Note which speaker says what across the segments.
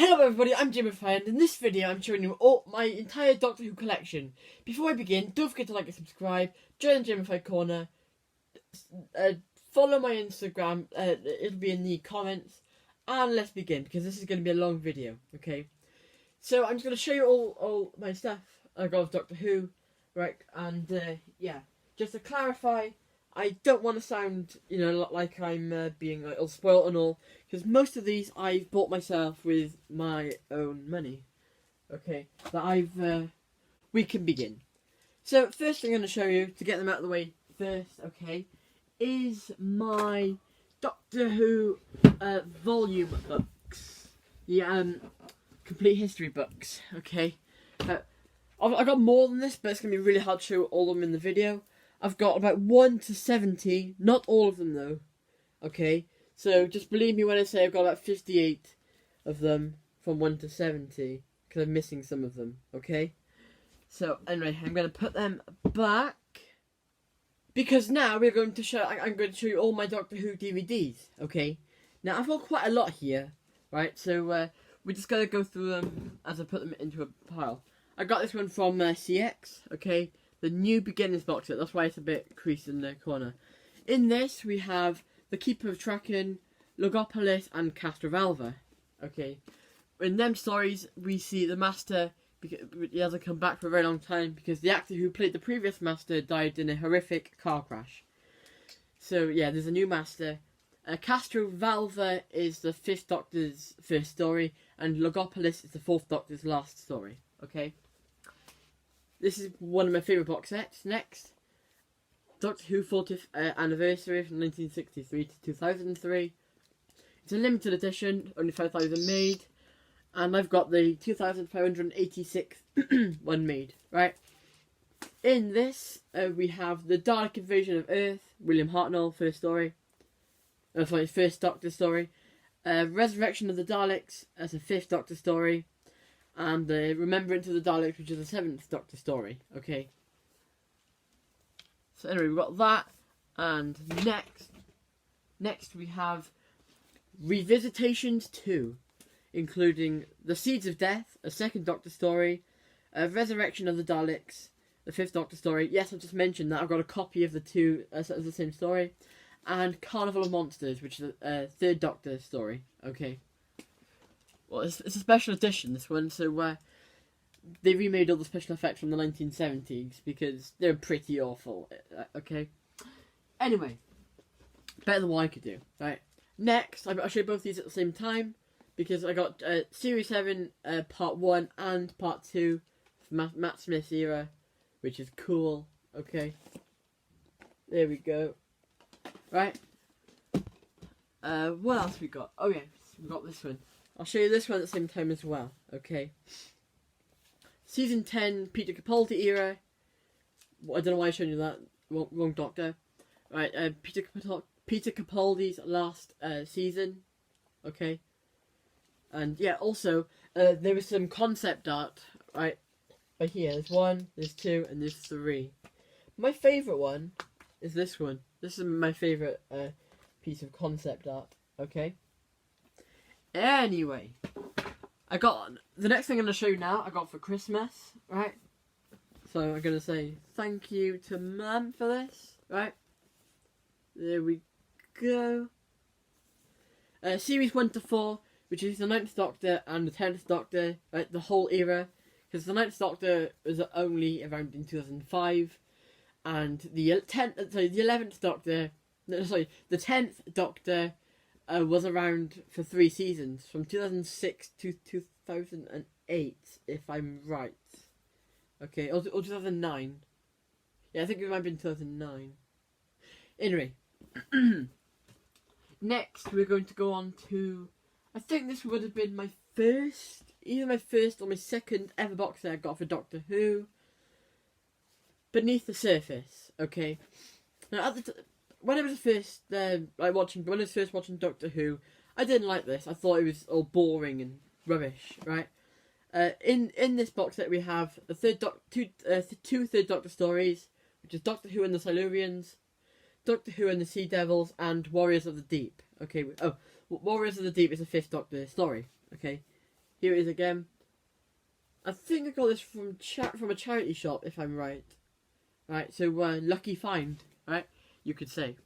Speaker 1: Hello everybody, I'm Jimifier, and in this video I'm showing you all my entire Doctor Who collection. Before I begin, don't forget to like and subscribe, join the Jimifier Corner, follow my Instagram, it'll be in the comments, and let's begin, because this is going to be a long video, okay? So I'm just going to show you all my stuff I got of Doctor Who, right, and yeah, just to clarify, I don't want to sound, like I'm being all spoiled and all, because most of these I've bought myself with my own money. Okay, we can begin. So, first thing I'm going to show you, to get them out of the way first, okay, is my Doctor Who volume books. The complete history books, okay. I've got more than this, but it's going to be really hard to show all of them in the video. I've got about 1 to 70, not all of them though, okay? So just believe me when I say I've got about 58 of them from 1 to 70, because I'm missing some of them, okay? So anyway, I'm going to put them back, because now I'm going to show you all my Doctor Who DVDs, okay? Now I've got quite a lot here, right? So we're just going to go through them as I put them into a pile. I got this one from CX, okay? The New Beginners box set, that's why it's a bit creased in the corner. In this, we have The Keeper of Traken, Logopolis, and Castrovalva. Okay. In them stories, we see the Master, he hasn't come back for a very long time, because the actor who played the previous Master died in a horrific car crash. So, yeah, there's a new Master. Castrovalva is the 5th Doctor's first story, and Logopolis is the 4th Doctor's last story. Okay. This is one of my favourite box sets. Next, Doctor Who 40th anniversary from 1963 to 2003. It's a limited edition, only 5,000 made, and I've got the 2,586 one made, right? In this, we have the Dalek Invasion of Earth, William Hartnell, first story. First Doctor story. Resurrection of the Daleks as a 5th Doctor story. And the Remembrance of the Daleks, which is the 7th Doctor story. Okay. So anyway, we've got that. And next we have Revisitations 2, including The Seeds of Death, a 2nd Doctor story, Resurrection of the Daleks, the 5th Doctor story. Yes, I just mentioned that. I've got a copy of the two of the same story. And Carnival of Monsters, which is a 3rd Doctor story. Okay. Well, it's a special edition, this one, so they remade all the special effects from the 1970s, because they're pretty awful, okay? Anyway, better than what I could do, right? Next, I'll show you both these at the same time, because I got Series 7, Part 1 and Part 2 from Matt Smith's era, which is cool, okay? There we go. Right? What else we got? Oh yeah, we got this one. I'll show you this one at the same time as well, okay? Season 10, Peter Capaldi era. I don't know why I showed you that. Wrong Doctor. Right, Peter Capaldi's last season, okay? And yeah, also, there is some concept art, right here. There's 1, there's 2, and there's 3. My favourite one is this one. This is my favourite piece of concept art, okay? Anyway, I got the next thing I'm going to show you now. I got for Christmas, right? So I'm going to say thank you to Mum for this, right? There we go. Series 1 to 4, which is the 9th Doctor and the 10th Doctor, right? The whole era, because the 9th Doctor was only around in 2005, and the 11th Doctor, the 10th Doctor. Was around for 3 seasons, from 2006 to 2008, if I'm right. Okay, or 2009. Yeah, I think it might have been 2009. Anyway, next we're going to go on to, I think this would have been my first, either my first or my second ever box set I got for Doctor Who. Beneath the Surface, okay. Now at the when I was first watching Doctor Who, I didn't like this. I thought it was all boring and rubbish, right? In this box set we have two Third Doctor stories, which is Doctor Who and the Silurians, Doctor Who and the Sea Devils, and Warriors of the Deep. Okay, Warriors of the Deep is a 5th Doctor story. Okay, here it is again. I think I got this from a charity shop, if I'm right. Right, so lucky find, right? You could say.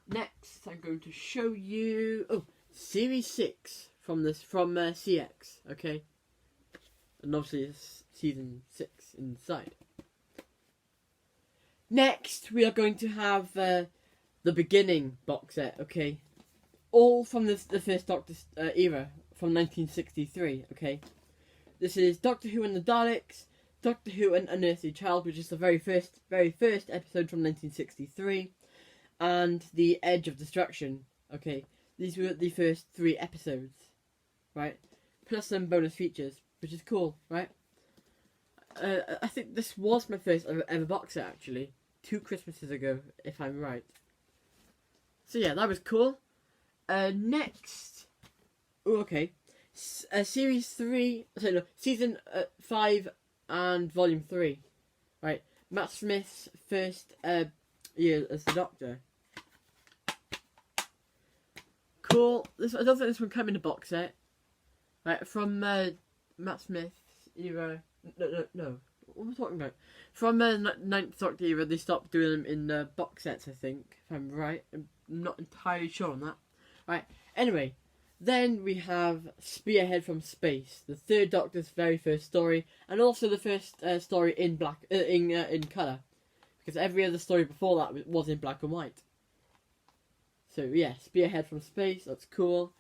Speaker 1: Next, I'm going to show you Series 6 from CX. Okay, and obviously it's Season 6 inside. Next, we are going to have the beginning box set. Okay, all from the first Doctor era from 1963. Okay, this is Doctor Who and the Daleks, Doctor Who and Unearthly Child, which is the very first episode from 1963, and The Edge of Destruction. Okay, these were the first 3 episodes, right? Plus some bonus features, which is cool, right? I think this was my first ever box set, actually, 2 Christmases ago, if I'm right. So yeah, that was cool. Next, Series 3, Season 5 and Volume 3, right? Matt Smith's first year as the Doctor. Cool. I don't think this one came in a box set, right? From Matt Smith's era. No. What am I talking about? From the 9th Doctor era, they stopped doing them in box sets, I think, if I'm right. I'm not entirely sure on that. Right, anyway, then we have Spearhead from Space, the 3rd Doctor's very first story, and also the first story in in colour, because every other story before that was in black and white. So yeah, Spearhead from Space, that's cool.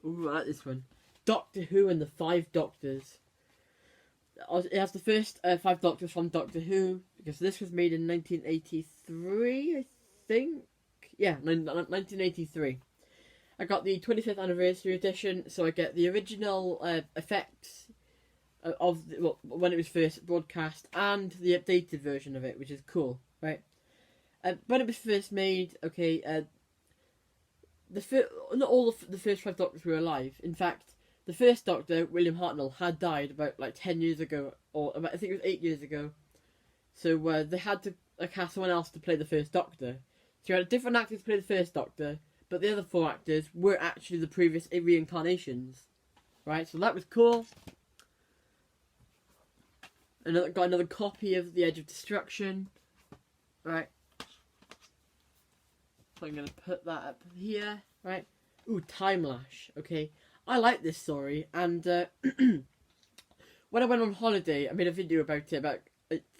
Speaker 1: Ooh, I like this one. Doctor Who and the 5 Doctors. It has the first 5 Doctors from Doctor Who, because this was made in 1983, I think. Yeah, 1983. I got the 25th anniversary edition, so I get the original effects of when it was first broadcast, and the updated version of it, which is cool, right? When it was first made, not all the first 5 Doctors were alive. In fact, the first Doctor, William Hartnell, had died about 10 years ago, or I think it was 8 years ago. So they had to cast someone else to play the first Doctor. So you had a different actor to play the first Doctor, but the other 4 actors were actually the previous reincarnations. Right, so that was cool. Got another copy of The Edge of Destruction. Right. So I'm going to put that up here. Right. Ooh, Timelash. Okay. I like this story, and when I went on holiday, I made a video about it about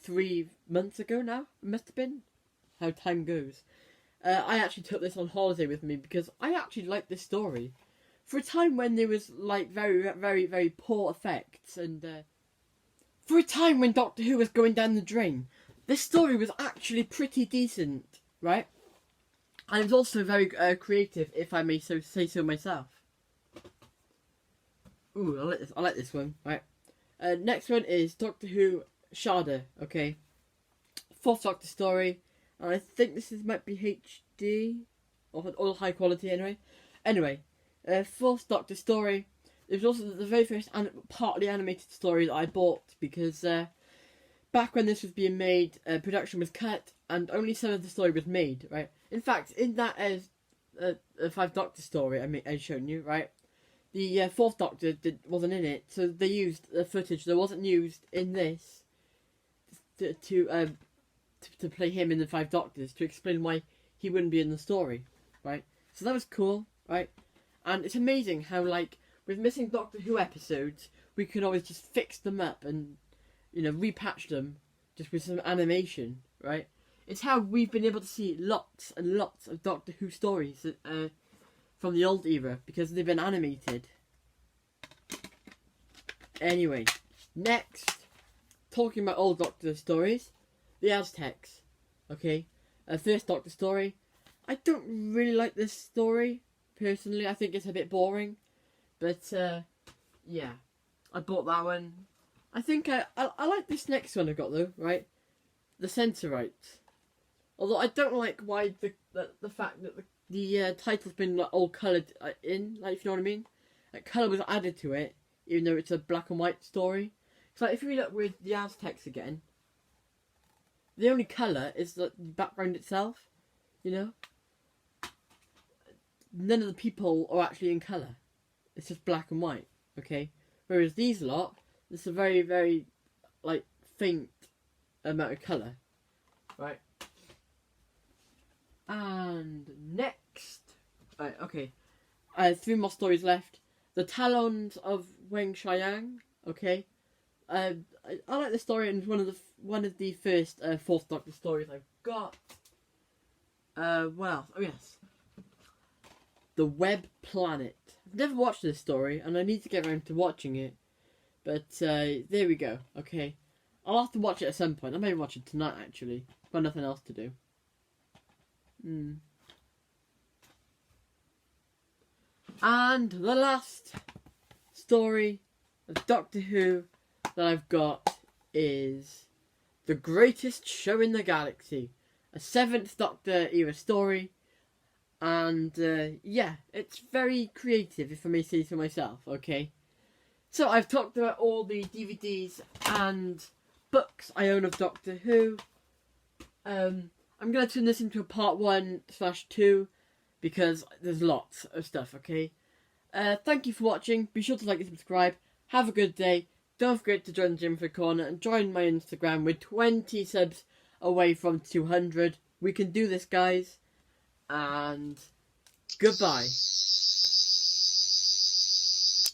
Speaker 1: 3 months ago now. It must have been. How time goes. I actually took this on holiday with me because I actually liked this story. For a time when there was very, very, very poor effects, and for a time when Doctor Who was going down the drain, this story was actually pretty decent, right? And it was also very creative, if I may say so myself. Ooh, I like this one, right? Next one is Doctor Who Shada, okay? 4th Doctor story. And I think this might be HD, or high quality anyway. Anyway, 4th Doctor story. It was also the very first partly animated story that I bought, because back when this was being made, production was cut and only some of the story was made, right? In fact, in that 5 Doctor story I showed you, right? The 4th Doctor wasn't in it, so they used the footage that wasn't used in this to play him in the 5 Doctors, to explain why he wouldn't be in the story, right? So that was cool, right? And it's amazing how, with missing Doctor Who episodes, we can always just fix them up and, repatch them just with some animation, right? It's how we've been able to see lots and lots of Doctor Who stories from the old era, because they've been animated. Anyway, next, talking about old Doctor stories, the Aztecs, okay? 1st Doctor story. I don't really like this story, personally. I think it's a bit boring. But, yeah. I bought that one. I think I like this next one I got, though, right? The Censorites. Although I don't like why the fact that the title's been all coloured in, if you know what I mean? Colour was added to it, even though it's a black and white story. So if we look with the Aztecs again, the only colour is the background itself, none of the people are actually in colour. It's just black and white, okay? Whereas these lot, it's a very, very, like, faint amount of colour, right? And next, right, okay, 3 more stories left. The Talons of Weng-Chiang, okay? I like the story, and one of the first Fourth Doctor stories I've got. Well, oh yes, The Web Planet. I've never watched this story, and I need to get around to watching it. But there we go. Okay, I'll have to watch it at some point. I may watch it tonight actually. Got nothing else to do. And the last story of Doctor Who that I've got is The Greatest Show in the Galaxy, a 7th Doctor era story. And yeah, it's very creative, if I may say so myself, okay? So I've talked about all the DVDs and books I own of Doctor Who. I'm going to turn this into a part 1/2 because there's lots of stuff, okay? Thank you for watching. Be sure to like and subscribe. Have a good day. Don't forget to join the Jim for Corner and join my Instagram. We're 20 subs away from 200. We can do this, guys. And goodbye.